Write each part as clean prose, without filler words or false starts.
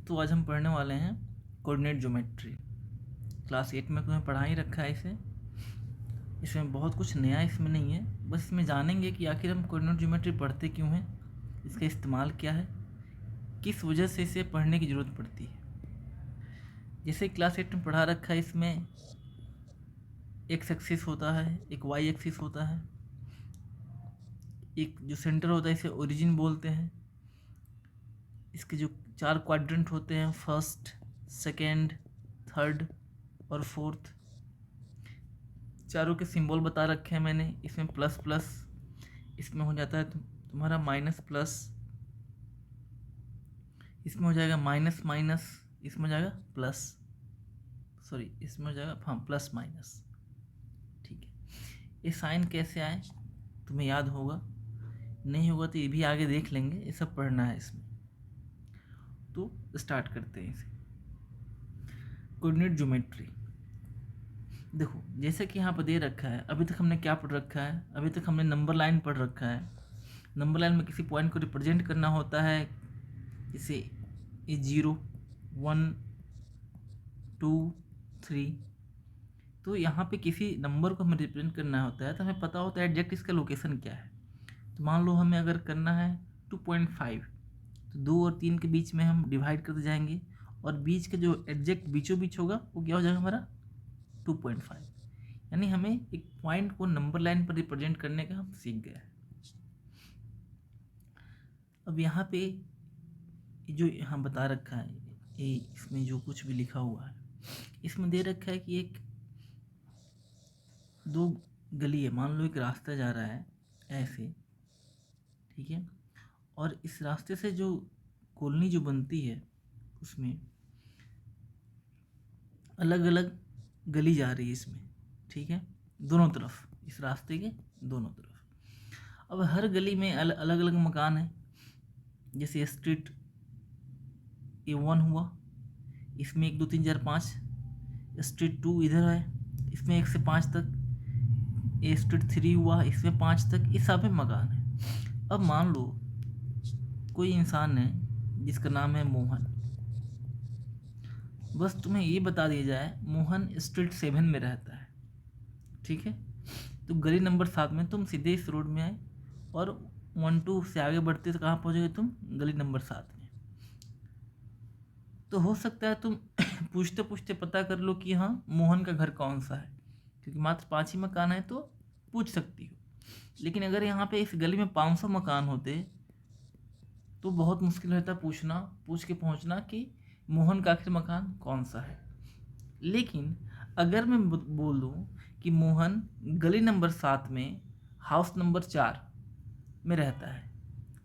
तो आज हम पढ़ने वाले हैं कोऑर्डिनेट ज्योमेट्री। क्लास 8 में तुम्हें पढ़ा ही रखा है इसे। इसमें बहुत कुछ नया इसमें नहीं है, बस इसमें जानेंगे कि आखिर हम कोऑर्डिनेट ज्योमेट्री पढ़ते क्यों हैं, इसका इस्तेमाल क्या है, किस वजह से इसे पढ़ने की ज़रूरत पड़ती है। जैसे क्लास 8 में पढ़ा रखा है, इसमें एक्स एक्सिस होता है, एक वाई एक्सिस होता है, एक जो सेंटर होता है इसे ओरिजिन बोलते हैं। इसके जो 4 क्वाड्रेंट होते हैं, फर्स्ट, सेकेंड, थर्ड और फोर्थ, चारों के सिंबल बता रखे हैं मैंने। इसमें प्लस प्लस, इसमें हो जाता है तुम्हारा माइनस प्लस, इसमें हो जाएगा माइनस माइनस, इसमें हो जाएगा प्लस, सॉरी इसमें हो जाएगा हाँ प्लस माइनस। ठीक है, ये साइन कैसे आए तुम्हें याद होगा, नहीं होगा तो ये भी आगे देख लेंगे, ये सब पढ़ना है इसमें। तो स्टार्ट करते हैं इसे। कोऑर्डिनेट ज्योमेट्री देखो, जैसे कि यहाँ पर दे रखा है, अभी तक हमने क्या पढ़ रखा है, अभी तक हमने नंबर लाइन पढ़ रखा है। नंबर लाइन में किसी पॉइंट को रिप्रेजेंट करना होता है, जैसे 0 1 2 3। तो यहाँ पे किसी नंबर को हमें रिप्रेजेंट करना होता है तो हमें पता होता है एग्जैक्ट इसका लोकेशन क्या है। तो मान लो हमें अगर करना है 2.5, तो 2 और 3 के बीच में हम डिवाइड करते जाएंगे, और बीच का जो एग्जैक्ट बीचों बीच होगा वो क्या हो जाएगा हमारा 2.5। यानी हमें एक पॉइंट को नंबर लाइन पर रिप्रेजेंट करने का हम सीख गए। अब यहाँ पे जो यहाँ बता रखा है, ये इसमें जो कुछ भी लिखा हुआ है, इसमें दे रखा है कि एक दो गली है, मान लो एक रास्ता जा रहा है ऐसे, ठीक है, और इस रास्ते से जो कॉलोनी जो बनती है उसमें अलग अलग गली जा रही है इसमें, ठीक है, दोनों तरफ, इस रास्ते के दोनों तरफ। अब हर गली में अलग अलग मकान है, जैसे स्ट्रीट A1 हुआ, इसमें 1 2 3 4 5, स्ट्रीट 2 इधर है, इसमें 1 से 5 तक, ये स्ट्रीट 3 हुआ, इसमें 5 तक, इस सब में मकान है। अब मान लो कोई इंसान है जिसका नाम है मोहन, बस तुम्हें ये बता दिया जाए मोहन स्ट्रीट 7 में रहता है, ठीक है, तो गली नंबर 7 में तुम सीधे इस रोड में आए और 1 2 से आगे बढ़ते तो कहाँ पहुँचोगे तुम, गली नंबर 7 में। तो हो सकता है तुम पूछते पूछते पता कर लो कि हाँ मोहन का घर कौन सा है, क्योंकि मात्र 5 ही मकान है तो पूछ सकती हो। लेकिन अगर यहाँ पे इस गली में 500 मकान होते तो बहुत मुश्किल रहता पूछना, पूछ के पहुँचना कि मोहन का आखिर मकान कौन सा है। लेकिन अगर मैं बोल दूँ कि मोहन गली नंबर 7 में हाउस नंबर 4 में रहता है,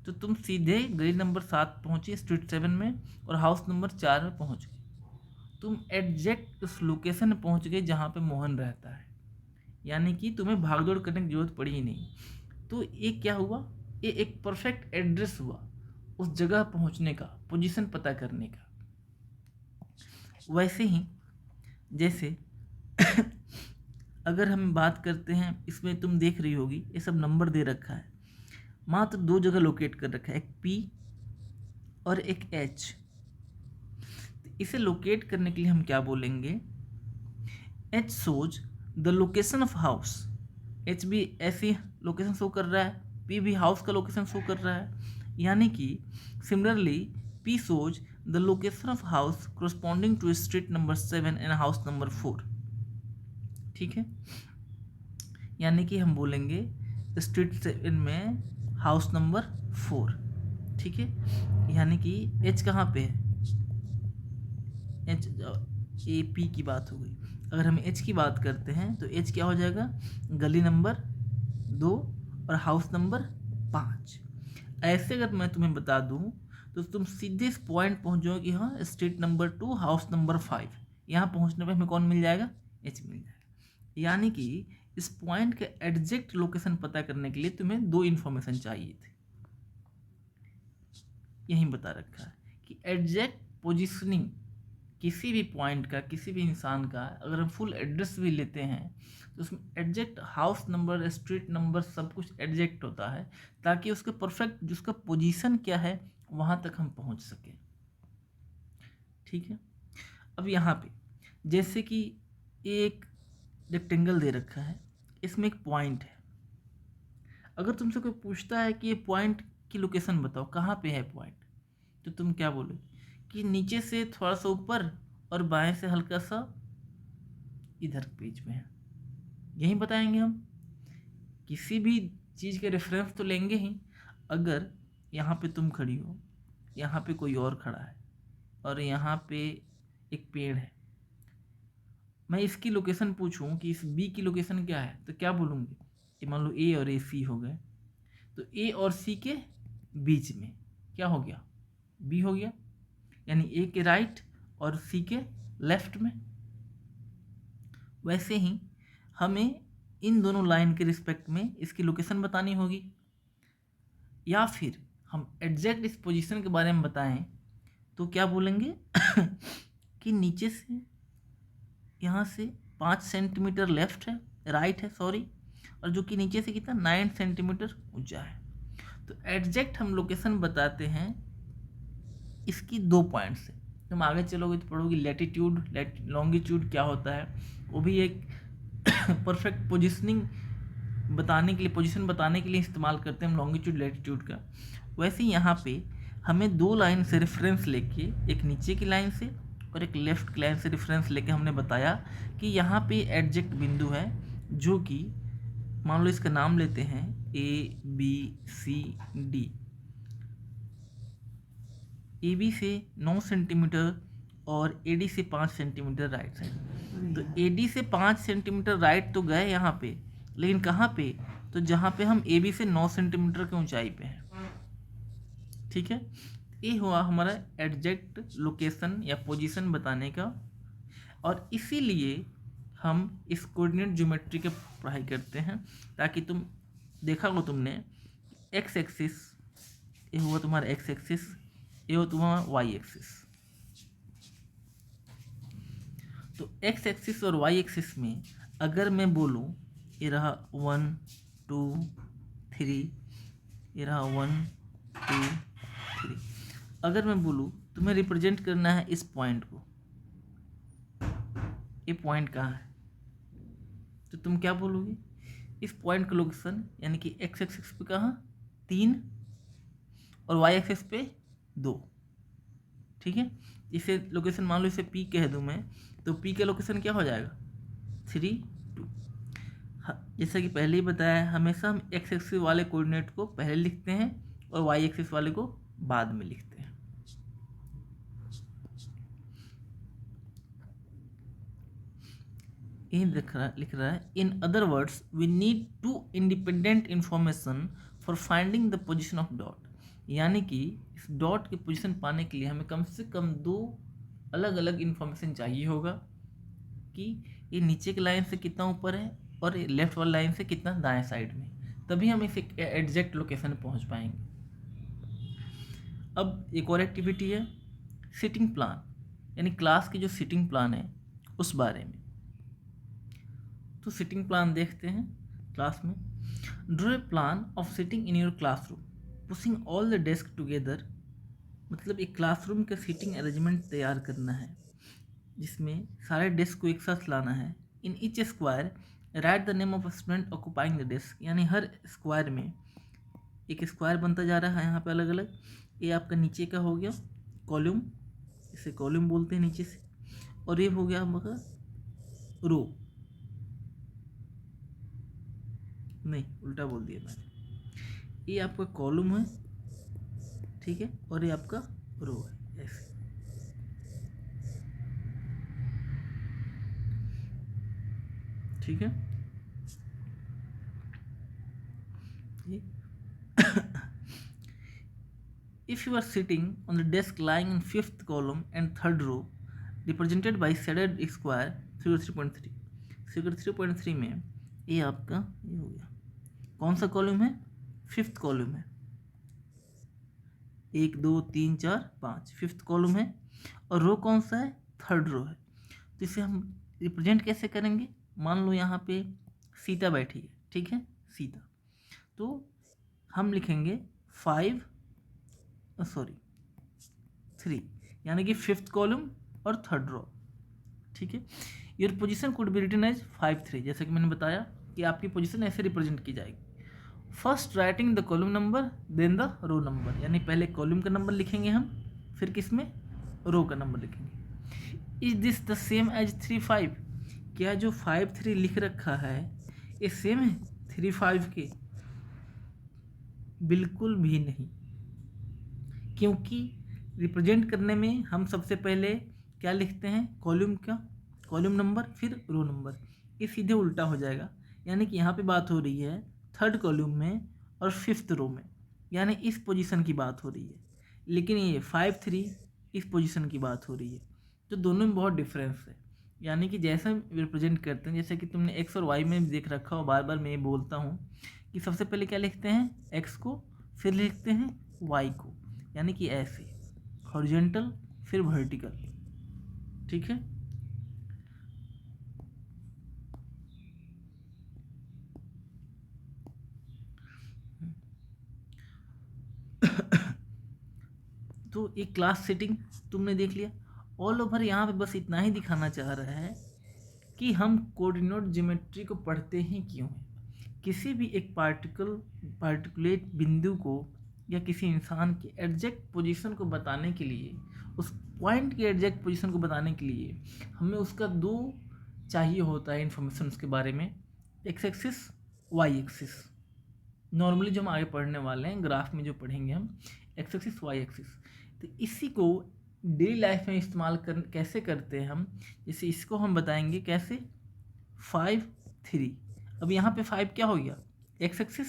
तो तुम सीधे गली नंबर 7 पहुँचे स्ट्रीट 7 में और हाउस नंबर 4 में पहुँच गए, तुम एग्जैक्ट उस लोकेशन में पहुँच गए जहाँ पे मोहन रहता है। यानी कि तुम्हें भागदौड़ करने की जरूरत पड़ी ही नहीं। तो ये क्या हुआ, ये एक परफेक्ट एड्रेस हुआ उस जगह पहुँचने का, पोजीशन पता करने का। वैसे ही जैसे अगर हम बात करते हैं, इसमें तुम देख रही होगी ये सब नंबर दे रखा है, मात्र 2 जगह लोकेट कर रखा है, एक P और एक H। इसे लोकेट करने के लिए हम क्या बोलेंगे, H shows the location of house, H भी ऐसी लोकेशन शो कर रहा है, P भी हाउस का लोकेशन शो कर रहा है। यानी कि similarly P shows the location of house corresponding to street number 7 and house number 4, ठीक है। यानी कि हम बोलेंगे स्ट्रीट 7 में हाउस नंबर 4, ठीक है। यानी कि H कहाँ पे है, H A P की बात हो गई। अगर हम H की बात करते हैं तो H क्या हो जाएगा, गली नंबर 2 और हाउस नंबर 5। ऐसे अगर मैं तुम्हें बता दूं तो तुम सीधे इस पॉइंट पहुंच जाओगे कि हाँ स्ट्रीट नंबर 2 हाउस नंबर 5, यहाँ पहुंचने पे हमें कौन मिल जाएगा, H मिल जाएगा। यानी कि इस पॉइंट के एग्जैक्ट लोकेशन पता करने के लिए तुम्हें 2 इन्फॉर्मेशन चाहिए थे। यहीं बता रखा है कि एग्जैक्ट पोजिशनिंग किसी भी पॉइंट का, किसी भी इंसान का, अगर हम फुल एड्रेस भी लेते हैं तो उसमें exact house number, street number, सब कुछ एग्जैक्ट होता है, ताकि उसके परफेक्ट जिसका पोजीशन क्या है वहाँ तक हम पहुँच सकें। ठीक है। अब यहाँ पे जैसे कि एक रेक्टेंगल दे रखा है, इसमें एक पॉइंट है। अगर तुमसे कोई पूछता है कि ये पॉइंट की लोकेशन बताओ, कहाँ पे है पॉइंट, तो तुम क्या बोलोगे कि नीचे से थोड़ा सा ऊपर और बाएं से हल्का सा इधर बीच में है। यही बताएंगे हम। किसी भी चीज़ के रेफरेंस तो लेंगे ही। अगर यहाँ पे तुम खड़ी हो, यहाँ पे कोई और खड़ा है और यहाँ पे एक पेड़ है, मैं इसकी लोकेशन पूछूं कि इस बी की लोकेशन क्या है, तो क्या बोलूँगी कि मान लो ए और ए सी हो गए, तो ए और सी के बीच में क्या हो गया, बी हो गया, यानी ए के राइट और सी के लेफ्ट में। वैसे ही हमें इन दोनों लाइन के रिस्पेक्ट में इसकी लोकेशन बतानी होगी, या फिर हम एग्जैक्ट इस पोजीशन के बारे में बताएं तो क्या बोलेंगे कि नीचे से यहाँ से 5 सेंटीमीटर लेफ्ट है, राइट है सॉरी, और जो कि नीचे से कितना 9 सेंटीमीटर ऊंचा है। तो एग्जैक्ट हम लोकेशन बताते हैं इसकी 2 पॉइंट से। तुम आगे चलोगे तो पढ़ोगे लैटिट्यूड लॉन्गिट्यूड क्या होता है, वो भी एक परफेक्ट पोजिशनिंग बताने के लिए, पोजीशन बताने के लिए इस्तेमाल करते हैं हम लॉन्गिट्यूड लैटिट्यूड का। वैसे ही यहाँ पे हमें 2 लाइन से रेफरेंस लेके, एक नीचे की लाइन से और एक लेफ्ट की लाइन से रेफरेंस लेके हमने बताया कि यहाँ पे एग्जैक्ट बिंदु है, जो कि मान लो इसका नाम लेते हैं ABCD। AB से 9 सेंटीमीटर और AD से 5 सेंटीमीटर राइट साइड। तो AD से 5 सेंटीमीटर राइट तो गए यहाँ पे, लेकिन कहाँ पे, तो जहाँ पे हम AB से 9 सेंटीमीटर की ऊंचाई पे हैं। ठीक है, ये हुआ हमारा एग्जैक्ट लोकेशन या पोजीशन बताने का। और इसीलिए हम इस कोऑर्डिनेट ज्योमेट्री की पढ़ाई करते हैं, ताकि तुम देखा हो तुमने एक्स एक्सिस, ये हुआ तुम्हारा एक्स एक्सिस, ये हो तुम्हारा वाई एक्सिस। तो एक्स एक्सिस और वाई एक्सिस में अगर मैं बोलूँ ये रहा 1 2 3, ये रहा 1 2 3, अगर मैं बोलूँ तुम्हें रिप्रेजेंट करना है इस पॉइंट को, ये पॉइंट कहाँ है, तो तुम क्या बोलोगे, इस पॉइंट का लोकेशन यानी कि एक्स एक्सिस पे कहाँ 3 और वाई एक्सिस पे 2। ठीक है, इसे लोकेशन मान लो इसे पी कह दूँ मैं, तो पी का लोकेशन क्या हो जाएगा 3 2। जैसा कि पहले ही बताया, हमेशा हम एक्स एक्सिस वाले कोऑर्डिनेट को पहले लिखते हैं और वाई एक्सिस वाले को बाद में लिखते हैं। यही लिख रहा है in other words we need 2 independent information for finding the position of dot. यानी कि इस डॉट की पोजीशन पाने के लिए हमें कम से कम 2 अलग अलग इंफॉर्मेशन चाहिए होगा कि ये नीचे की लाइन से कितना ऊपर है और लेफ्ट वाली लाइन से कितना दाएं साइड में, तभी हम इस एग्जैक्ट लोकेशन पहुंच पाएंगे। अब एक और एक्टिविटी है सिटिंग प्लान, यानी क्लास की जो सिटिंग प्लान है उस बारे में। तो सिटिंग प्लान देखते हैं क्लास में। Draw a plan of sitting in your classroom pushing all the desk together. मतलब एक क्लासरूम का सीटिंग अरेंजमेंट तैयार करना है जिसमें सारे डेस्क को एक साथ लाना है। In each square right the name of student occupying the desk, यानी हर स्क्वायर में एक स्क्वायर बनता जा रहा है यहाँ पे अलग अलग। ये आपका नीचे का हो गया कॉलम, इसे कॉलम बोलते हैं नीचे से, और ये हो गया आपका रो, नहीं उल्टा बोल दिया मैंने, ये आपका कॉलम है, ठीक है, और ये आपका रो है ऐसे। ठीक है, if you are sitting on the desk lying in 5th column and 3rd row represented by shaded square figure 3.3, figure 3.3 में ये आपका ये हो गया, कौन सा कॉलम है 5th कॉलम है, 1 2 3 4 5 5th कॉलम है, और रो कौन सा है 3rd रो है। तो इसे हम रिप्रेजेंट कैसे करेंगे, मान लो यहाँ पे सीता बैठी है, ठीक है सीता, तो हम लिखेंगे 3, यानी कि 5th कॉलम और 3rd रो, ठीक है। Your position could be written as 5-3, जैसे कि मैंने बताया कि आपकी पोजीशन ऐसे रिप्रेजेंट की जाएगी। First writing the column number then the row number, यानी पहले कॉलम का नंबर लिखेंगे हम, फिर किसमें, रो का नंबर लिखेंगे। Is this the same as 3-5, क्या जो 5-3 लिख रखा है ये सेम है 3-5 के? बिल्कुल भी नहीं, क्योंकि रिप्रेजेंट करने में हम सबसे पहले क्या लिखते हैं, कॉलम नंबर फिर रो नंबर, ये सीधे उल्टा हो जाएगा। यानी कि यहाँ पे बात हो रही है 3rd कॉलम में और 5th रो में, यानी इस पोजीशन की बात हो रही है, लेकिन ये 5-3 इस पोजीशन की बात हो रही है, तो दोनों में बहुत डिफरेंस है। यानी कि जैसे हम रिप्रेजेंट करते हैं, जैसे कि तुमने एक्स और वाई में भी देख रखा हो, बार बार मैं ये बोलता हूँ कि सबसे पहले क्या लिखते हैं, एक्स को, फिर लिखते हैं वाई को, यानी कि ऐसे हॉरिजॉन्टल फिर वर्टिकल, ठीक है। तो एक क्लास सेटिंग तुमने देख लिया। ऑल ओवर यहाँ पे बस इतना ही दिखाना चाह रहा है कि हम कोऑर्डिनेट ज्योमेट्री को पढ़ते हैं क्यों है। किसी भी एक पार्टिकुलेट बिंदु को या किसी इंसान के एग्जैक्ट पोजीशन को बताने के लिए, उस पॉइंट के एग्जैक्ट पोजीशन को बताने के लिए हमें उसका दो चाहिए होता है इन्फॉर्मेशन उसके बारे में, X axis Y axis. Normally जो हम आगे पढ़ने वाले हैं ग्राफ में जो पढ़ेंगे हम, एक्स एक्सिस वाई एक्सिस। तो इसी को डेली लाइफ में इस्तेमाल कैसे करते हैं हम, जैसे इसको हम बताएंगे कैसे, 5-3। अब यहाँ पे 5 क्या हो गया, एक्स एक्सिस,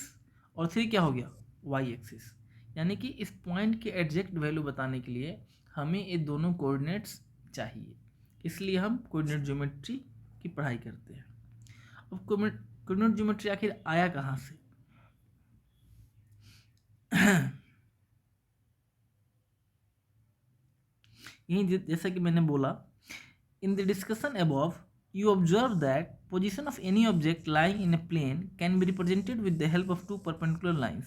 और 3 क्या हो गया, वाई एक्सिस। यानी कि इस पॉइंट के एग्जैक्ट वैल्यू बताने के लिए हमें ये दोनों कोऑर्डिनेट्स चाहिए, इसलिए हम कोऑर्डिनेट ज्योमेट्री की पढ़ाई करते हैं। अब कोऑर्डिनेट ज्योमेट्री आखिर आया कहाँ से? यही जैसा कि मैंने बोला, in the discussion above you observe that position of any object lying in a plane can be represented with the help of two perpendicular lines।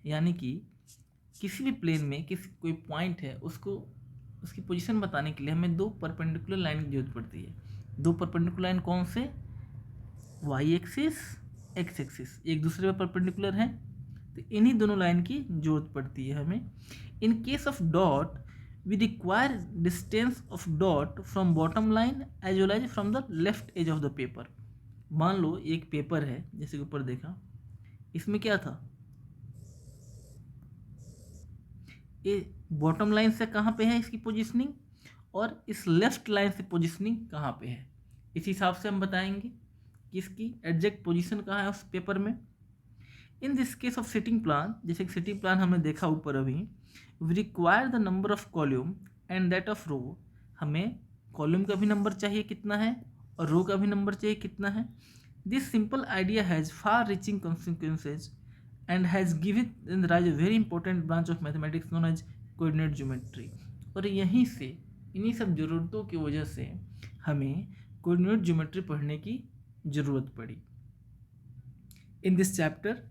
यानी कि किसी भी प्लेन में कोई पॉइंट है, उसको उसकी पोजीशन बताने के लिए हमें दो परपेंडिकुलर लाइन की जरूरत पड़ती है। दो परपेंडिकुलर लाइन कौन से, वाई एक्सिस एक्स एक्सिस, एक दूसरे पर परपेंडिकुलर है, तो इन्हीं दोनों लाइन की जरूरत पड़ती है हमें। In case of dot we require distance of dot from bottom line as well as from the left edge of the paper। मान लो एक पेपर है, जैसे कि ऊपर देखा, इसमें क्या था, ये बॉटम लाइन से कहाँ पे है इसकी पोजीशनिंग, और इस लेफ्ट लाइन से पोजीशनिंग कहाँ पे है, इस हिसाब से हम बताएंगे कि इसकी एग्जैक्ट पोजीशन कहाँ है उस पेपर में। In this case of sitting plan, जैसे कि सिटिंग प्लान हमने देखा ऊपर अभी, we require the number of column and that of row। हमें कॉलम का भी नंबर चाहिए कितना है और रो का भी नंबर चाहिए कितना है। This simple idea has far reaching consequences and has given rise a very important branch of mathematics known as coordinate geometry। और यहीं से इन्हीं सब ज़रूरतों की वजह से हमें कोऑर्डिनेट ज्योमेट्री पढ़ने की ज़रूरत पड़ी। In this chapter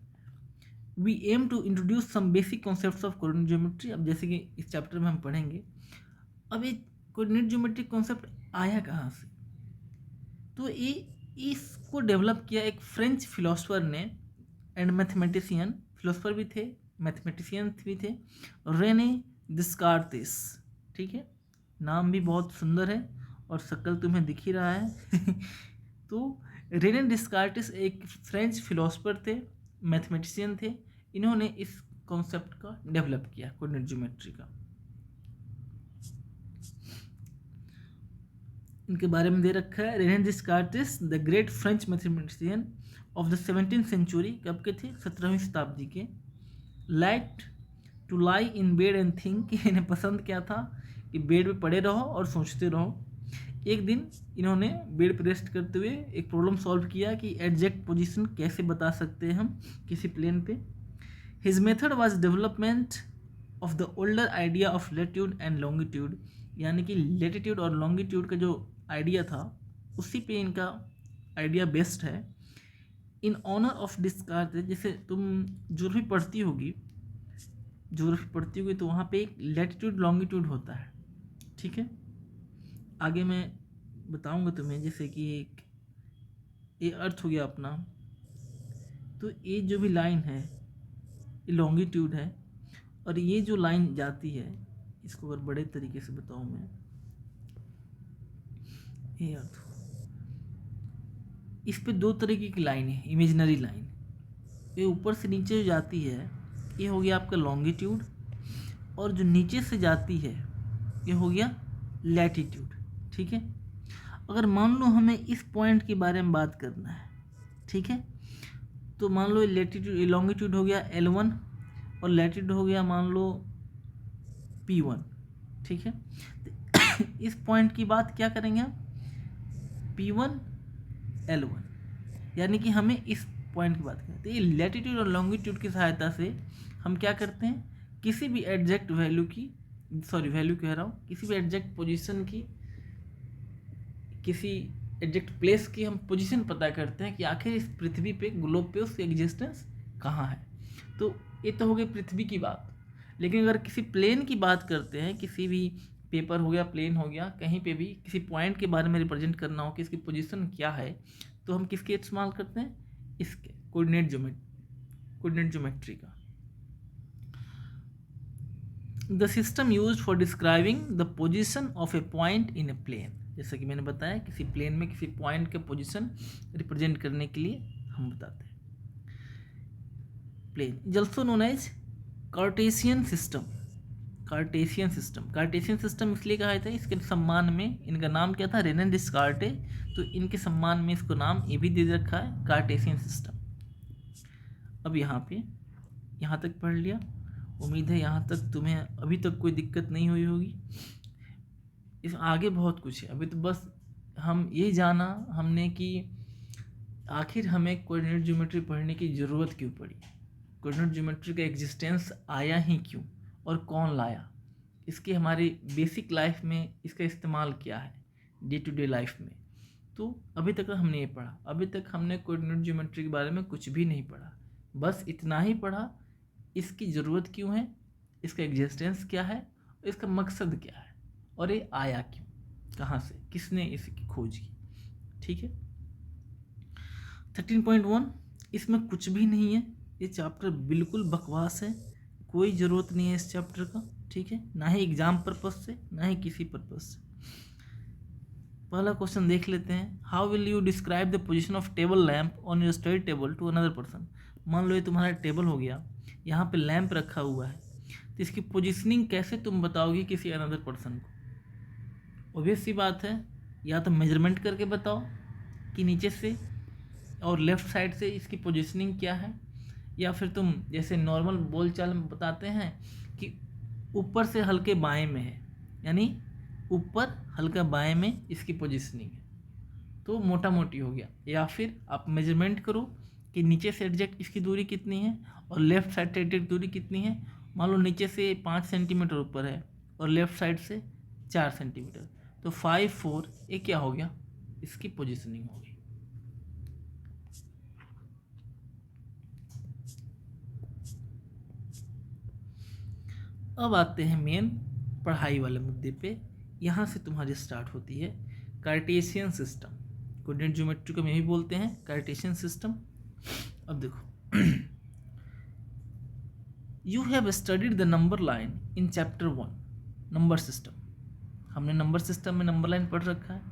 we aim to introduce some basic concepts of coordinate geometry। अब जैसे कि इस चैप्टर में हम पढ़ेंगे, अब ये कोऑर्डिनेट ज्योमेट्री कॉन्सेप्ट आया कहाँ से, तो ये इसको डेवलप किया एक फ्रेंच फिलोसफर ने एंड मैथमेटिशियन, फिलोसफर भी थे मैथमेटिशियन भी थे, रेने डिस्कार्टिस। ठीक है, नाम भी बहुत सुंदर है और शक्ल तुम्हें दिख ही रहा है। तो रेने डिस्कार्टिस एक फ्रेंच फिलोसफर थे, मैथमेटिशियन थे, इन्होंने इस कॉन्सेप्ट का डेवलप किया कोऑर्डिनेट ज्योमेट्री का। इनके बारे में दे रखा है, René Descartes the great French mathematician of the 17th century, कब के थे, 17वीं शताब्दी के। Like to lie in bed and think, इन्हें पसंद क्या था कि बेड पे पड़े रहो और सोचते रहो। एक दिन इन्होंने बेड पर रेस्ट करते हुए एक प्रॉब्लम सॉल्व किया कि एग्जैक्ट पोजीशन कैसे बता सकते हैं हम किसी प्लेन पे। His method was development of the older idea of latitude and longitude, यानी कि लैटिट्यूड और लॉन्गिट्यूड का जो आइडिया था उसी पे इनका आइडिया बेस्ड है। इन ऑनर ऑफ डिस्कार्टिस, जैसे तुम ज्योग्राफी पढ़ती होगी तो वहाँ पे एक लैटिट्यूड लॉन्गिट्यूड होता है, ठीक है, आगे मैं बताऊंगा तुम्हें। जैसे कि एक ये अर्थ हो गया अपना, तो ये जो भी लाइन है ये लॉन्गिट्यूड है, और ये जो लाइन जाती है इसको अगर बड़े तरीके से बताऊं मैं, ये अर्थ, इस पे दो तरीके की लाइन है, इमेजिनरी लाइन। ये ऊपर से नीचे जो जाती है ये हो गया आपका लॉन्गिट्यूड, और जो नीचे से जाती है ये हो गया लैटिट्यूड। ठीक है, अगर मान लो हमें इस पॉइंट के बारे में बात करना है, ठीक है, तो मान लो लैटिट्यूड लॉन्गिट्यूड हो गया L1 और लैटिट्यूड हो गया मान लो P1। ठीक है, तो इस पॉइंट की बात क्या करेंगे हम, P1 L1, यानी कि हमें इस पॉइंट की बात करें। तो ये लैटिट्यूड और लॉन्गिट्यूड की सहायता से हम क्या करते हैं, किसी भी एग्जैक्ट वैल्यू की, सॉरी वैल्यू कह रहा हूँ, किसी भी एग्जैक्ट पोजीशन की, किसी एग्जैक्ट प्लेस की हम पोजीशन पता करते हैं कि आखिर इस पृथ्वी पे, ग्लोब पे उसकी एग्जिस्टेंस कहाँ है। तो ये तो हो गई पृथ्वी की बात। लेकिन अगर किसी प्लेन की बात करते हैं, किसी भी पेपर हो गया, प्लेन हो गया, कहीं पे भी किसी पॉइंट के बारे में रिप्रेजेंट करना हो कि इसकी पोजीशन क्या है, तो हम किसके इस्तेमाल करते हैं, इसके कोऑर्डिनेट ज्योमेट्री का। The system used for describing the position of a point in a plane, जैसा कि मैंने बताया किसी प्लेन में किसी पॉइंट के पोजीशन रिप्रेजेंट करने के लिए हम बताते हैं। Plane is also known as Cartesian system. Cartesian system इसलिए कहा जाता है, इसके सम्मान में, इनका नाम क्या था, रेने डिस्कार्टे, तो इनके सम्मान में इसको नाम ये भी दे रखा है, कार्टेशियन सिस्टम। अब यहाँ तक पढ़ लिया, उम्मीद है यहाँ तक तुम्हें अभी तक कोई दिक्कत नहीं हुई होगी। इस आगे बहुत कुछ है, अभी तो बस हम ये जाना हमने कि आखिर हमें कोऑर्डिनेट ज्योमेट्री पढ़ने की ज़रूरत क्यों पड़ी, कोऑर्डिनेट ज्योमेट्री का एग्जिस्टेंस आया ही क्यों और कौन लाया, इसकी हमारी बेसिक लाइफ में इसका इस्तेमाल क्या है डे टू डे लाइफ में। तो अभी तक हमने ये पढ़ा, अभी तक हमने कोऑर्डिनेट ज्योमेट्री के बारे में कुछ भी नहीं पढ़ा, बस इतना ही पढ़ा, इसकी ज़रूरत क्यों है, इसका एग्जिस्टेंस क्या है, इसका मकसद क्या है, और ये आया क्यों, कहाँ से, किसने इसकी खोज की। ठीक है, 13.1 इसमें कुछ भी नहीं है, ये चैप्टर बिल्कुल बकवास है, कोई ज़रूरत नहीं है इस चैप्टर का। ठीक है, ना ही एग्जाम पर्पज से ना ही किसी पर्पज से। पहला क्वेश्चन देख लेते हैं, how will you describe the position of table lamp on your study table to another person. मान लो ये तुम्हारा टेबल हो गया, यहाँ पे लैंप रखा हुआ है, तो इसकी पोजीशनिंग कैसे तुम बताओगे किसी अनदर पर्सन को। ऑब्वियस सी बात है, या तो मेजरमेंट करके बताओ कि नीचे से और लेफ़्ट साइड से इसकी पोजीशनिंग क्या है, या फिर तुम जैसे नॉर्मल बोलचाल में बताते हैं कि ऊपर से हल्के बाएं में है, यानी ऊपर हल्का बाएं में इसकी पोजीशनिंग है, तो मोटा मोटी हो गया। या फिर आप मेजरमेंट करो कि नीचे से एग्जैक्ट इसकी दूरी कितनी है और लेफ़्ट साइड से एग्जैक्ट दूरी कितनी है। मान लो नीचे से 5 सेंटीमीटर ऊपर है और लेफ़्ट साइड से 4 सेंटीमीटर, तो 5 4 ये क्या हो गया, इसकी पोजीशनिंग हो गई। अब आते हैं मेन पढ़ाई वाले मुद्दे पे, यहाँ से तुम्हारी स्टार्ट होती है कार्टेशियन सिस्टम। कोऑर्डिनेट ज्योमेट्री को हम यही बोलते हैं, कार्टेशियन सिस्टम। अब देखो, you have studied the number line in chapter 1 number system. हमने नंबर सिस्टम में नंबर लाइन पढ़ रखा है।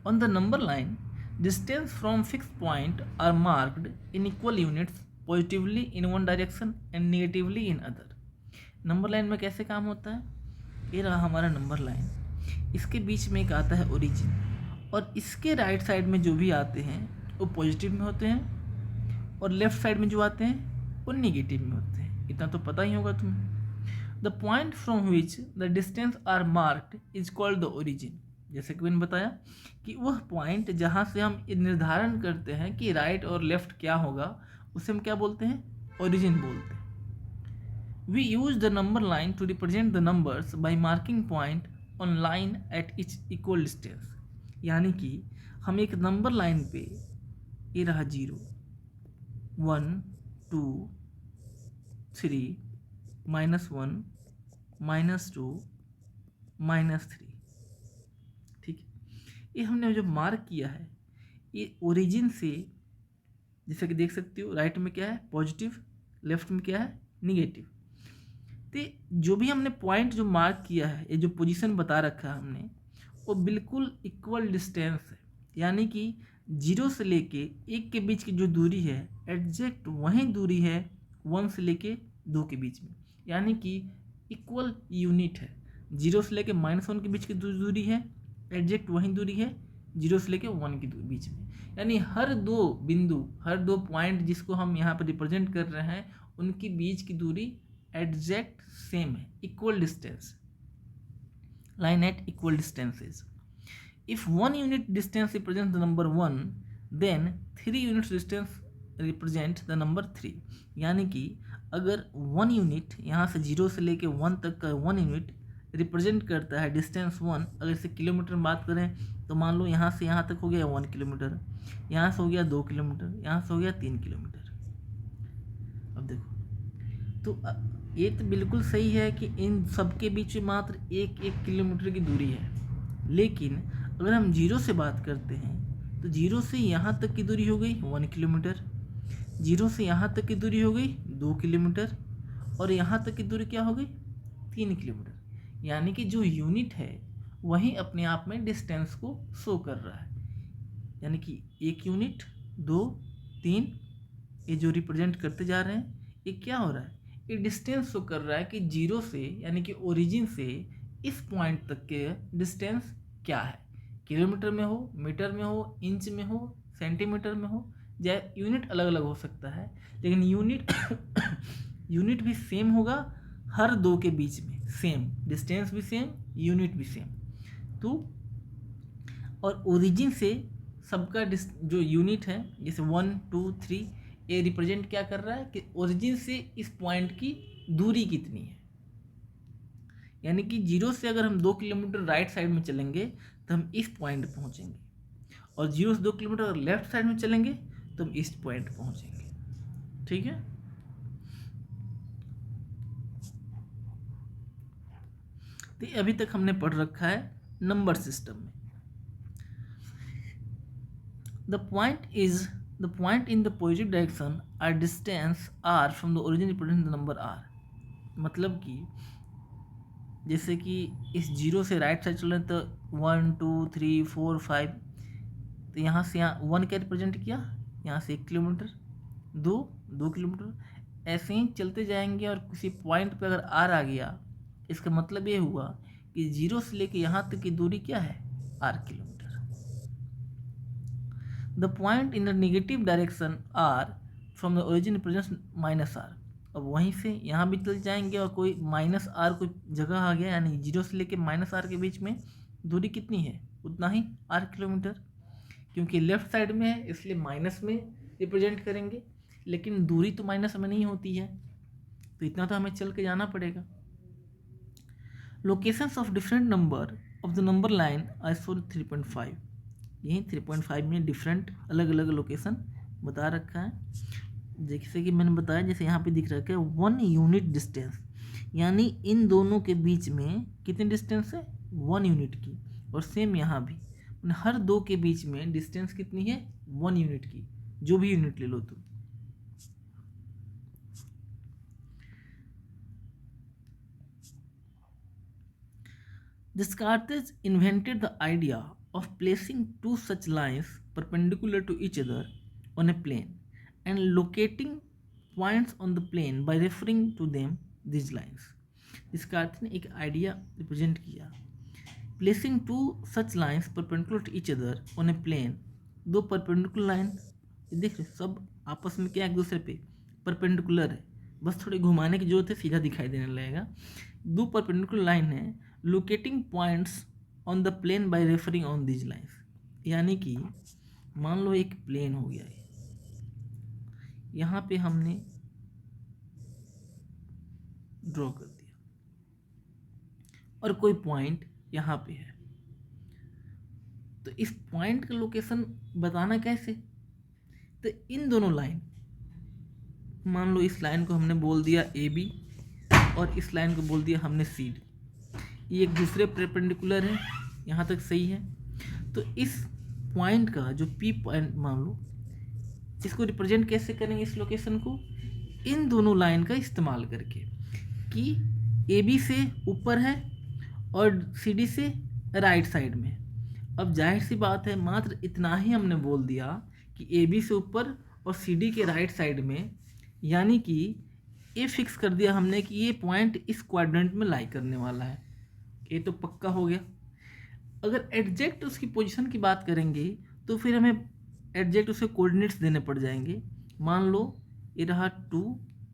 On the number line distance from fix point are marked in equal units positively in one direction and negatively in other. Number line में कैसे काम होता है, ये रहा हमारा नंबर लाइन, इसके बीच में एक आता है ओरिजिन, और इसके राइट साइड में जो भी आते हैं वो पॉजिटिव में होते हैं, और लेफ्ट साइड में जो आते हैं वो नेगेटिव में होते हैं। इतना तो पता ही होगा तुम्हें। The point from which the distance are marked is called the origin. जैसे कि मैंने बताया कि वह पॉइंट जहाँ से हम निर्धारण करते हैं कि राइट और लेफ्ट क्या होगा, उसे हम क्या बोलते हैं, ओरिजिन बोलते हैं। We use the number line to represent the numbers by marking point on line at each equal distance। यानी कि हम एक नंबर लाइन पे, ये रहा 0 1 2 3 -1 -2 -3, ये हमने जो मार्क किया है ये ओरिजिन से, जैसे कि देख सकते हो राइट में क्या है पॉजिटिव, लेफ्ट में क्या है निगेटिव। तो जो भी हमने पॉइंट जो मार्क किया है, ये जो पोजीशन बता रखा है हमने, वो बिल्कुल इक्वल डिस्टेंस है, यानी कि 0 से लेके 1 के बीच की जो दूरी है एग्जैक्ट वही दूरी है 1 से लेके 2 के बीच में, यानी कि इक्वल यूनिट है। 0 से लेके -1 के बीच की दूरी है, एग्जैक्ट वही दूरी है 0 से लेके 1 के बीच में, यानी हर दो बिंदु, हर दो पॉइंट जिसको हम यहाँ पर रिप्रेजेंट कर रहे हैं उनके बीच की दूरी एग्जैक्ट सेम है, equal distance, line at equal distances. If 1 unit distance represents the number 1, then 3 units distance represent the number 3. यानी कि अगर 1 यूनिट यहाँ से 0 से लेके 1 तक का 1 यूनिट रिप्रेजेंट करता है डिस्टेंस 1, अगर इसे किलोमीटर में बात करें तो मान लो यहाँ से यहाँ तक हो गया 1 किलोमीटर, यहाँ से हो गया 2 किलोमीटर, यहाँ से हो गया 3 किलोमीटर। अब देखो तो ये तो बिल्कुल सही है कि इन सब के बीच में मात्र 1-1 किलोमीटर की दूरी है, लेकिन अगर हम 0 से बात करते हैं तो 0 से यहाँ तक की दूरी हो गई 1 किलोमीटर, 0 से यहाँ तक की दूरी हो गई 2 किलोमीटर, और यहाँ तक की दूरी क्या हो गई 3 किलोमीटर। यानी कि जो यूनिट है वही अपने आप में डिस्टेंस को शो कर रहा है, यानी कि 1 यूनिट 2 3 ये जो रिप्रेजेंट करते जा रहे हैं ये क्या हो रहा है, ये डिस्टेंस शो कर रहा है कि 0 से यानी कि ओरिजिन से इस पॉइंट तक के डिस्टेंस क्या है, किलोमीटर में हो, मीटर में हो, इंच में हो, सेंटीमीटर में हो, या यूनिट अलग अलग हो सकता है, लेकिन यूनिट भी सेम होगा हर दो के बीच में, सेम डिस्टेंस भी सेम, यूनिट भी सेम। तो और ओरिजिन से सबका जो यूनिट है जैसे 1 2 3 ये रिप्रेजेंट क्या कर रहा है कि ओरिजिन से इस पॉइंट की दूरी कितनी है, यानी कि 0 से अगर हम 2 किलोमीटर राइट साइड में चलेंगे तो हम इस पॉइंट पहुंचेंगे, और 0 से 2 किलोमीटर अगर लेफ्ट साइड में चलेंगे तो हम इस पॉइंट पहुंचेंगे। ठीक है, तो अभी तक हमने पढ़ रखा है नंबर सिस्टम में। The point in the positive direction are distance r from the origin represent the number r। मतलब कि जैसे कि इस 0 से राइट साइड चल रहे हैं तो 1 2 3 4 5, तो यहाँ से यहाँ 1 क्या रिप्रेजेंट किया, यहाँ से 1 किलोमीटर, 2 किलोमीटर, ऐसे ही चलते जाएंगे और किसी पॉइंट पे अगर r आ गया, इसका मतलब ये हुआ कि 0 से लेके यहाँ तक की दूरी क्या है r kilometre. The point in the negative direction r from the origin represents -r। अब वहीं से यहाँ भी चल जाएंगे और कोई -r कोई जगह आ गया, यानी 0 से लेके -r के बीच में दूरी कितनी है, उतना ही r किलोमीटर, क्योंकि लेफ्ट साइड में है इसलिए माइनस में रिप्रेजेंट करेंगे, लेकिन दूरी तो माइनस में नहीं होती है, तो इतना तो हमें चल के जाना पड़ेगा। Locations of different number of the number line are shown 3.5। यही 3.5 में डिफरेंट अलग अलग लोकेशन बता रखा है, जैसे कि मैंने बताया, जैसे यहाँ पे दिख रखा है 1 यूनिट डिस्टेंस, यानी इन दोनों के बीच में कितनी डिस्टेंस है 1 यूनिट की, और सेम यहाँ भी हर दो के बीच में डिस्टेंस कितनी है 1 यूनिट की, जो भी यूनिट ले लो तुम। Descartes invented the idea of placing two such lines perpendicular to each other on a plane and locating points on the plane by referring to them these lines। Descartes ने एक idea represent किया, placing two such lines perpendicular to each other on a plane, दो perpendicular line देख रहे सब आपस में क्या एक दूसरे पे परपेंडिकुलर है, बस थोड़ी घुमाने की जरूरत है, सीधा दिखाई देने लगेगा। दो परपेंडिकुलर लाइन है, locating points on the plane by referring on these lines, यानी कि मान लो एक प्लेन हो गया है, यहाँ पे हमने ड्रॉ कर दिया और कोई पॉइंट यहाँ पे है, तो इस पॉइंट का लोकेशन बताना कैसे, तो इन दोनों लाइन, मान लो इस लाइन को हमने बोल दिया AB और इस लाइन को बोल दिया हमने CD, ये एक दूसरे परपेंडिकुलर है, यहाँ तक सही है। तो इस पॉइंट का जो पी पॉइंट मान लो, इसको रिप्रेजेंट कैसे करेंगे इस लोकेशन को, इन दोनों लाइन का इस्तेमाल करके कि ए बी से ऊपर है और सी डी से राइट साइड में। अब जाहिर सी बात है, मात्र इतना ही हमने बोल दिया कि ए बी से ऊपर और सी डी के राइट साइड में, यानी कि ये फिक्स कर दिया हमने कि ये पॉइंट इस क्वाड्रेंट में लाई करने वाला है। ये तो पक्का हो गया। अगर एग्जैक्ट उसकी पोजीशन की बात करेंगे तो फिर हमें एग्जैक्ट उसके कोऑर्डिनेट्स देने पड़ जाएंगे। मान लो ये रहा 2,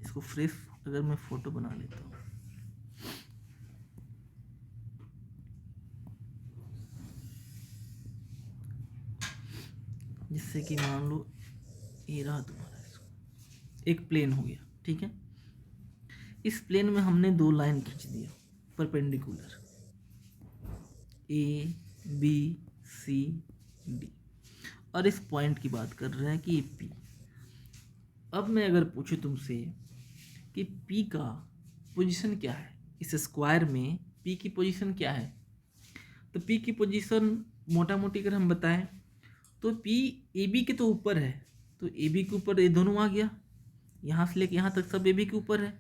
इसको फ्रेश अगर मैं फोटो बना लेता हूँ, जिससे कि मान लो ये रहा तुम्हारा, एक प्लेन हो गया, ठीक है। इस प्लेन में हमने 2 लाइन खींच दिया perpendicular, A B C D, और इस पॉइंट की बात कर रहे हैं कि ये पी। अब मैं अगर पूछूं तुमसे कि पी का पोजीशन क्या है, इस स्क्वायर में पी की पोजीशन क्या है, तो पी की पोजीशन मोटा मोटी अगर हम बताएं तो पी ए बी के तो ऊपर है, तो ए बी के ऊपर ये दोनों आ गया, यहाँ से लेके यहाँ तक सब ए बी के ऊपर है।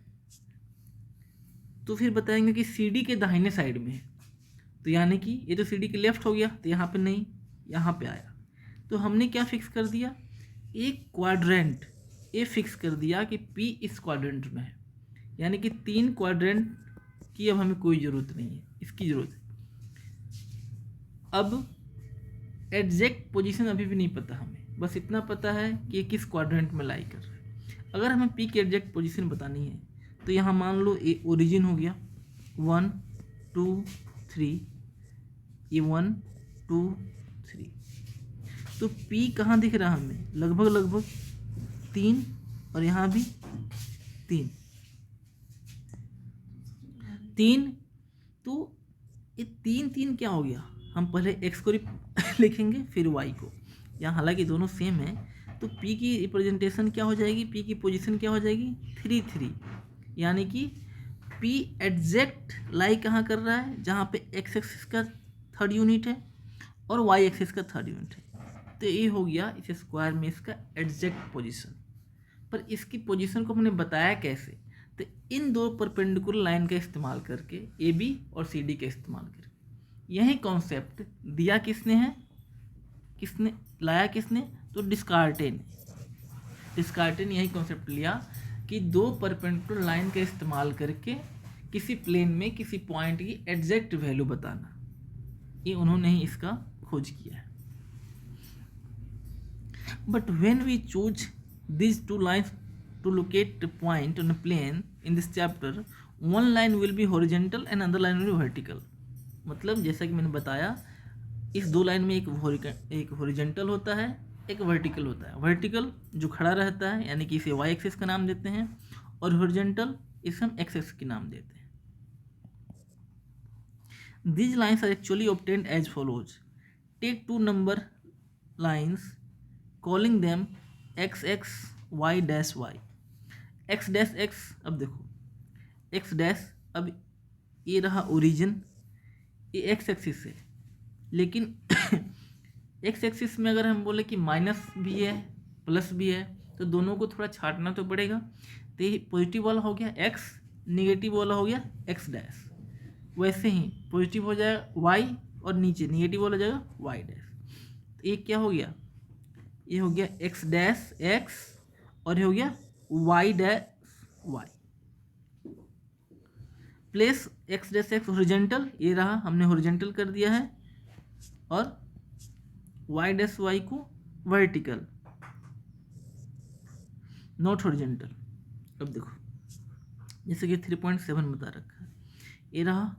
तो फिर बताएंगे कि सी डी के दाहिने साइड में है, तो यानी कि ये तो सी डी के लेफ्ट हो गया, तो यहाँ पे नहीं, यहाँ पे आया। तो हमने क्या फिक्स कर दिया, एक क्वाड्रेंट ये फिक्स कर दिया कि पी इस क्वाड्रेंट में है, यानी कि 3 क्वाड्रेंट की अब हमें कोई ज़रूरत नहीं है, इसकी ज़रूरत है। अब एग्जैक्ट पोजीशन अभी भी नहीं पता हमें, बस इतना पता है कि ये किस क्वाड्रेंट में लाई कर रहा है। अगर हमें पी की एग्जैक्ट पोजीशन बतानी है तो यहाँ मान लो ये ओरिजिन हो गया 1 2 3, ये 1 2 3, तो पी कहाँ दिख रहा हमें, लगभग 3, और यहाँ भी 3, तो ये 3 क्या हो गया, हम पहले x को लिखेंगे फिर y को, यहाँ हालांकि दोनों सेम है, तो p की रिप्रेजेंटेशन क्या हो जाएगी, p की पोजीशन क्या हो जाएगी 3 3, यानी कि p एग्जैक्ट लाई कहाँ कर रहा है, जहाँ पे x एक्सिस का 3rd यूनिट है और y एक्सिस का 3rd यूनिट है। तो ये हो गया इस स्क्वायर में इसका एग्जैक्ट पोजीशन। पर इसकी पोजीशन को हमने बताया कैसे, तो इन 2 परपेंडिकुलर लाइन का इस्तेमाल करके, ए बी और सी डी का इस्तेमाल करके। यही कॉन्सेप्ट दिया किसने है, किसने लाया, किसने, तो डिस्कार्टे ने यही कॉन्सेप्ट लिया कि 2 परपेंडिकुलर लाइन का इस्तेमाल करके किसी प्लेन में किसी पॉइंट की एग्जैक्ट वैल्यू बताना, ये उन्होंने ही इसका खोज किया है। But when we choose these 2 lines to locate the point on a plane in this chapter, one line will be horizontal and another line will be vertical। मतलब जैसा कि मैंने बताया, इस 2 लाइन में एक हॉरिजॉन्टल होता है, एक वर्टिकल होता है। वर्टिकल जो खड़ा रहता है, यानी कि इसे वाई एक्सिस का नाम देते हैं, और हॉरिजॉन्टल इसे हम एक्स एक्सिस के नाम देते हैं। These lines are actually obtained as follows: take 2 number lines, calling them X X Y dash Y, X dash X. अब देखो एक्स डैश, अब ये रहा ओरिजिन, ये एक्स एक्सिस है, लेकिन एक्स एक्सिस में अगर हम बोले कि माइनस भी है प्लस भी है, तो दोनों को थोड़ा छाटना तो पड़ेगा। तो ये पॉजिटिव वाला हो गया एक्स, निगेटिव वाला हो गया एक्स डैश। वैसे ही पॉजिटिव हो जाएगा वाई और नीचे निगेटिव वाला हो जाएगा वाई डैश। तो ये क्या हो गया, ये हो गया एक्स डैश एक्स और ये हो गया Y dash Y. Place X dash X horizontal, ये रहा हमने हॉरिजॉन्टल कर दिया है, और वाई डैश वाई को वर्टिकल, नॉट हॉरिजॉन्टल। अब देखो जैसे कि 3.7 बता रखा है, ये रहा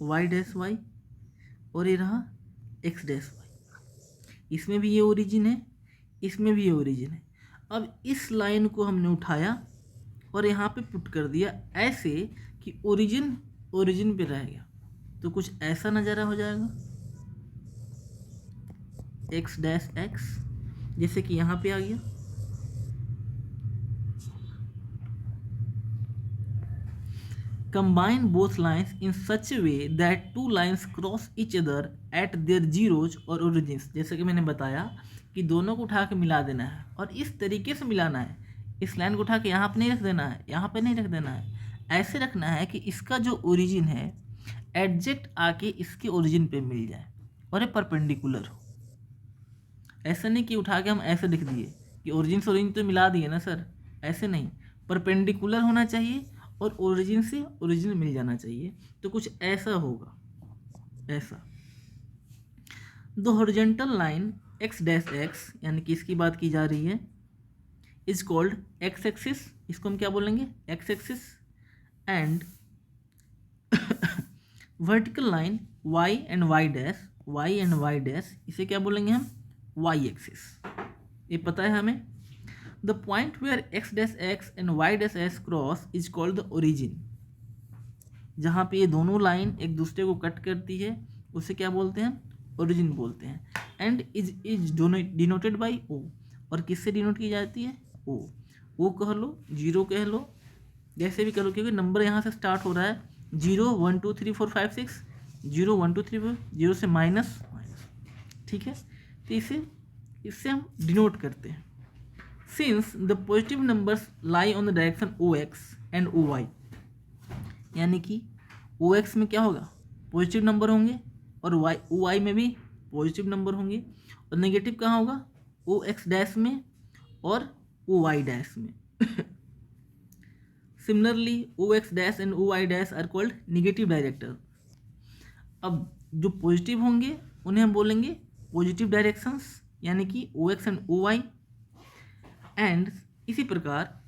वाई डैश वाई और ये रहा एक्स डैश वाई। इसमें भी ये ओरिजिन है, इसमें भी ये ओरिजिन है। अब इस लाइन को हमने उठाया और यहाँ पे पुट कर दिया ऐसे कि ओरिजिन पे रह गया, तो कुछ ऐसा नज़ारा हो जाएगा, एक्स डैश एक्स, जैसे कि यहाँ पे आ गया। combine both lines in such a way that two lines cross each other at their zeros or origins। जैसे कि मैंने बताया कि दोनों को उठा के मिला देना है और इस तरीके से मिलाना है। इस लाइन को उठा के यहाँ पे नहीं रख देना है, यहाँ पे नहीं रख देना है, ऐसे रखना है कि इसका जो ओरिजिन है एडजेक्ट आके इसके ओरिजिन पे मिल जाए और ये परपेंडिकुलर हो। ऐसा नहीं कि उठा के हम ऐसे लिख दिए कि ओरिजिन से ओरिजिन तो मिला दिए ना सर, ऐसे नहीं, परपेंडिकुलर होना चाहिए और ओरिजिन से ओरिजिन मिल जाना चाहिए। तो कुछ ऐसा होगा, ऐसा। The horizontal line x dash x, यानी कि इसकी बात की जा रही है, इज कॉल्ड एक्स एक्सिस, इसको हम क्या बोलेंगे, X axis. And vertical line Y and Y dash, Y and Y dash, इसे क्या बोलेंगे हम, वाई एक्सिस। ये पता है हमें। The point where X dash X and Y dash X cross is called the origin. जहाँ पे ये दोनों लाइन एक दूसरे को कट करती है उसे क्या बोलते हैं, ओरिजिन बोलते हैं। And is denoted by O, और किससे डिनोट की जाती है, ओ कह लो, जीरो कह लो, जैसे भी कह लो, क्योंकि नंबर यहाँ से स्टार्ट हो रहा है 0 1 2 3 4 5 6, 0 1 2 3 4, 0 से माइनस, ठीक है। तो इससे हम डिनोट करते हैं। Since the positive numbers lie on the direction O X and O Y, यानी कि ओ एक्स में क्या होगा, पॉजिटिव नंबर होंगे, और वाई ओ वाई में भी पॉजिटिव नंबर होंगे, और नेगेटिव कहाँ होगा, ओ एक्स डैश में और ओ वाई डैश में। Similarly O X dash and O Y dash are called negative director. अब जो पॉजिटिव होंगे उन्हें हम बोलेंगे पॉजिटिव डायरेक्शंस, यानी कि O X and O Y. And इसी प्रकार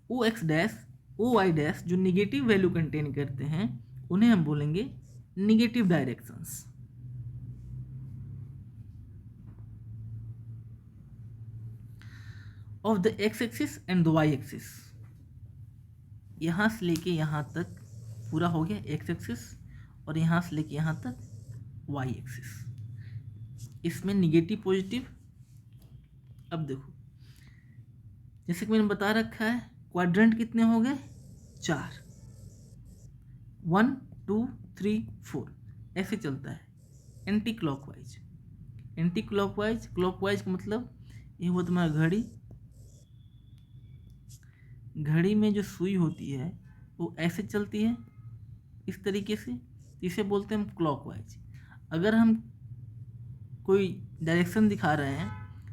O X dash O Y dash जो निगेटिव वैल्यू कंटेन करते हैं उन्हें हम बोलेंगे negative directions. Of the X axis and the Y axis, यहाँ से लेके यहाँ तक पूरा हो गया एक्स एक्सिस, और यहाँ से लेके यहाँ तक वाई एक्सिस। इसमें निगेटिव पॉजिटिव। अब देखो, जैसे कि मैंने बता रखा है, क्वाड्रेंट कितने हो गए, 4, 1 2 3 4, ऐसे चलता है anti clockwise. Anti clockwise, clockwise का मतलब ये हुआ तुम्हारा घड़ी, घड़ी में जो सुई होती है वो ऐसे चलती है इस तरीके से, इसे बोलते हैं हम क्लॉकवाइज। अगर हम कोई डायरेक्शन दिखा रहे हैं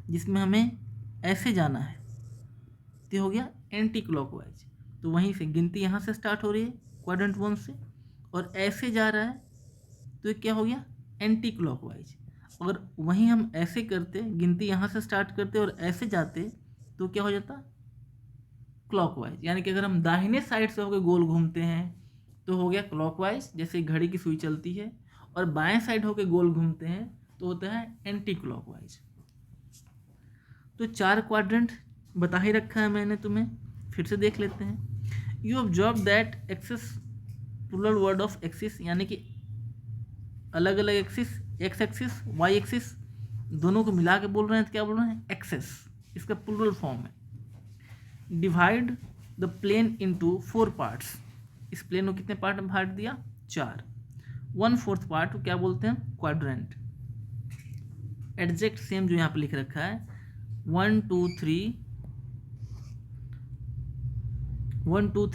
जिसमें हमें ऐसे जाना है तो हो गया एंटी क्लॉकवाइज। तो वहीं से गिनती यहाँ से स्टार्ट हो रही है क्वाड्रेंट 1 से, और ऐसे जा रहा है तो ये क्या हो गया, एंटी क्लॉकवाइज। अगर वहीं हम ऐसे करते, गिनती यहाँ से स्टार्ट करते और ऐसे जाते तो क्या हो जाता, क्लॉकवाइज। यानी कि अगर हम दाहिने साइड से होकर गोल घूमते हैं तो हो गया क्लॉकवाइज, जैसे घड़ी की सुई चलती है, और बाएं साइड होकर गोल घूमते हैं तो होता है एंटी क्लॉकवाइज। तो 4 क्वाड्रेंट बता ही रखा है मैंने तुम्हें, फिर से देख लेते हैं। You observe that axis, plural word of axis, यानी कि अलग अलग axis, X axis Y axis दोनों को मिला के बोल रहे हैं तो क्या बोल रहे हैं, एक्सेस, इसका प्लूरल फॉर्म है। Divide the plane into 4 parts, इस प्लेन को कितने पार्ट में बांट दिया, 4। 1/4 पार्ट को क्या बोलते हैं, क्वाड्रेंट। एडजेक्ट सेम जो यहाँ पे लिख रखा है, 1 2 3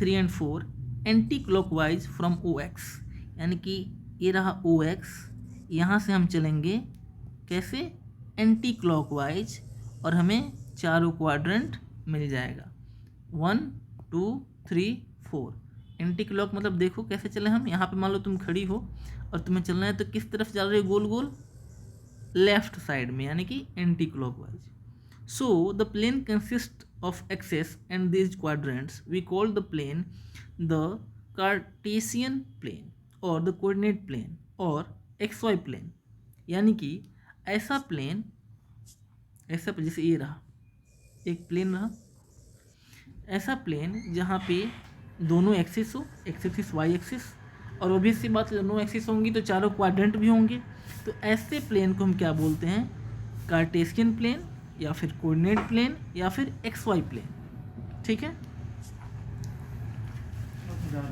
and 4 anti clockwise from O X, यानी कि ये रहा ओ एक्स, यहाँ से हम चलेंगे कैसे, एंटी क्लॉकवाइज, और हमें चारों क्वाड्रेंट मिल जाएगा। 1 2 3 4 एंटी क्लॉक मतलब देखो कैसे चले हम, यहाँ पे मान लो तुम खड़ी हो और तुम्हें चलना है तो किस तरफ चल रहे हो, गोल गोल लेफ्ट साइड में, यानी कि anti clockwise. So the plane consist of axes and these quadrants, we call the plane the Cartesian plane और द कोऑर्डिनेट प्लेन और XY प्लेन। यानी कि ऐसा प्लेन, ऐसा जैसे ये रहा एक प्लेन रहा, ऐसा प्लेन जहाँ पे दोनों एक्सिस हो, एक्स एक्सिस वाई एक्सिस, और ऑब्वियसली बात दोनों एक्सिस होंगी तो चारों क्वाड्रेंट भी होंगे, तो ऐसे प्लेन को हम क्या बोलते हैं, कार्टेशियन प्लेन या फिर कोऑर्डिनेट प्लेन या फिर XY प्लेन। ठीक है।